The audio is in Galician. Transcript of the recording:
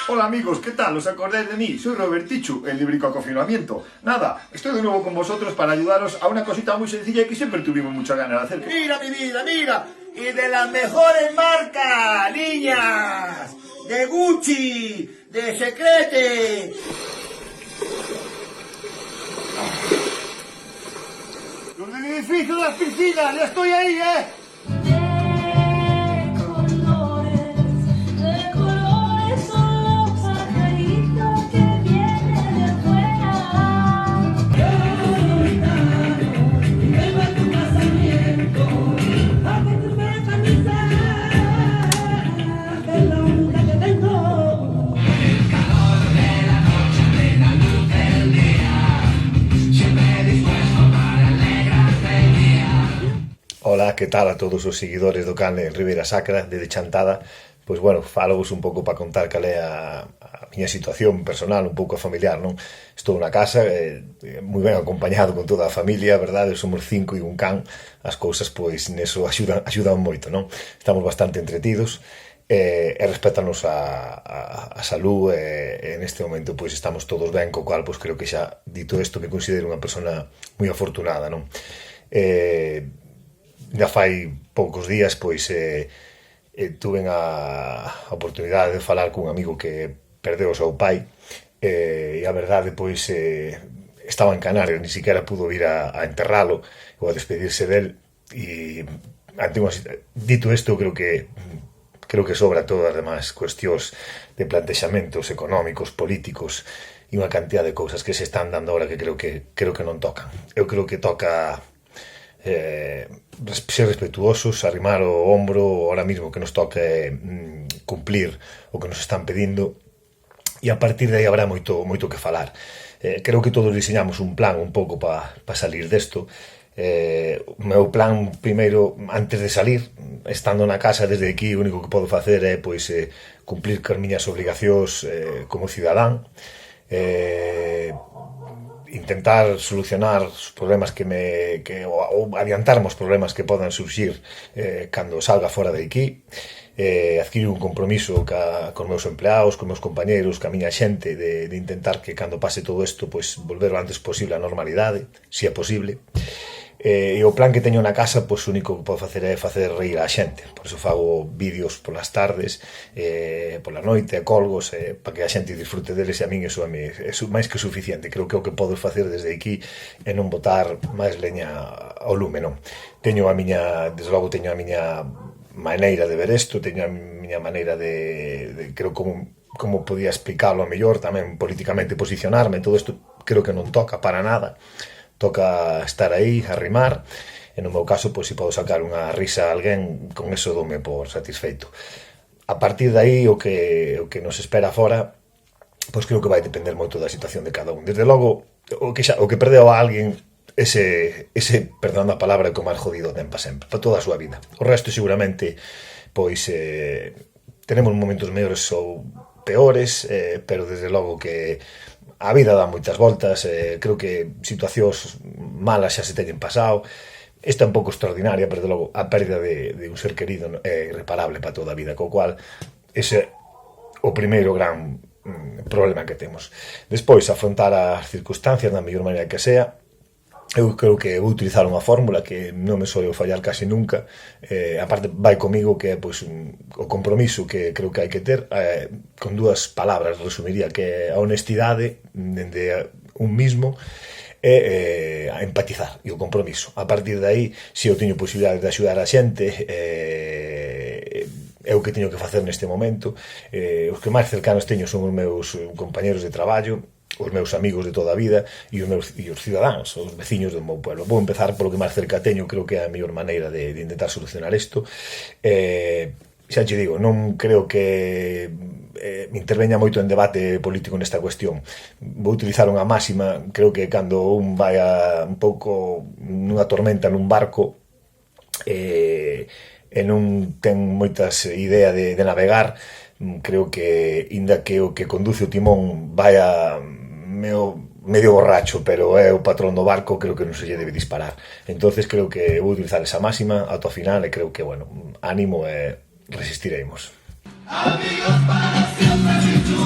Hola amigos, ¿qué tal? ¿Os acordáis de mí? Soy Robertichu, el librico a confinamiento. Nada, estoy de nuevo con vosotros para ayudaros a una cosita muy sencilla y que siempre tuvimos mucha ganas de hacer. Mira mi vida, mira. Y de las mejores marcas, niñas. De Gucci, de Secrete. Los del edificio de las piscinas, ya estoy ahí, ¿eh? De colores son los pajaritos que vienen de afuera. Vengo a tu casamiento, a que tú me camisa de la única que tengo. Ola, que tal a todos os seguidores do canal Ribeira Sacra de Chantada. Pois, bueno, falovos un pouco para contar cal é a miña situación personal, un pouco familiar, non? Estou na casa, moi ben acompañado con toda a familia, verdade? Somos 5 e un can, as cousas, pois, neso axudan moito, non? Estamos bastante entretidos, e respétanos a salud, e neste momento, pois, estamos todos ben, co cual, pois, creo que xa, dito isto, me considero unha persona moi afortunada, non? Já fai poucos días, pois, tuve a oportunidade de falar cun amigo que perdeu o seu pai, e a verdade, pois, estaba en Canarias, ni siquiera pudo vir a enterralo ou a despedirse del, e ante unha, dito isto, creo que sobra todas as demais cuestións de plantexamentos económicos, políticos e unha cantidad de cousas que se están dando ahora que creo que non tocan. Eu creo que toca ser respetuosos, arrimar o ombro ahora mismo que nos toque cumplir o que nos están pedindo, e a partir de aí habrá moito que falar. Creo que todos diseñamos un plan un pouco para salir desto. O meu plan, primeiro, antes de salir, estando na casa desde aquí, o único que podo facer é, pois, cumplir con as miñas obligacións como cidadán, intentar solucionar os problemas ou adiantarmos problemas que podan surxir cando salga fora de aquí, adquirir un compromiso con meus empleados, con meus compañeros, ca miña xente, de intentar que cando pase todo isto, pois, volver o antes posible á normalidade, se é posible. E o plan que teño na casa, pois, o único que podo facer é facer reír a xente. Por iso fago vídeos polas tardes, pola noite, colgos, para que a xente disfrute deles, e a min iso é máis que suficiente. Creo que o que podo facer desde aquí é non botar máis leña ao lume, non? Desde logo teño a miña maneira de ver isto, teño a miña maneira de creo como podía explicarlo a mellor, tamén políticamente posicionarme, todo isto creo que non toca para nada. Toca estar aí, arrimar, e no meu caso, pois, se podo sacar unha risa a alguén, con eso dome por satisfeito. A partir de aí, o que nos espera fora, pois creo que vai depender moito da situación de cada un. Desde logo, o que perdeu a alguén, ese, perdón a palabra, que o máis jodido ten para sempre, para toda a súa vida. O resto, seguramente, pois, tenemos momentos mellores ou peores, pero desde logo que a vida dá moitas voltas, creo que situacións malas xa se teñen pasado. Esta é un pouco extraordinaria, pero de logo a pérdida de un ser querido é irreparable para toda a vida, co cual ese é o primeiro gran problema que temos. Despois, afrontar as circunstancias da mellor maneira que sea. Eu creo que vou utilizar unha fórmula que non me soe fallar casi nunca, aparte vai comigo, que é, pois, o compromiso que creo que hai que ter, con dúas palabras resumiría, que é a honestidade dende un mismo e a empatizar, e o compromiso. A partir de aí, se eu teño posibilidade de axudar a xente, é o que teño que facer neste momento. Os que máis cercanos teño son os meus compañeros de traballo, os meus amigos de toda a vida e os cidadáns, os veciños do meu pueblo. Vou empezar polo que máis cerca teño, creo que é a mellor maneira de intentar solucionar isto. Xa te digo, non creo que me interveña moito en debate político nesta cuestión. Vou utilizar unha máxima, creo que cando un vai un pouco nunha tormenta nun barco e non ten moitas idea de navegar, creo que, inda que o que conduce o timón vaya medio borracho, pero é o patrón do barco, creo que non se lle debe disparar. Entonces creo que vou utilizar esa máxima ata o final, e creo que, bueno, ánimo e resistiremos. Amigos para siempre, si tú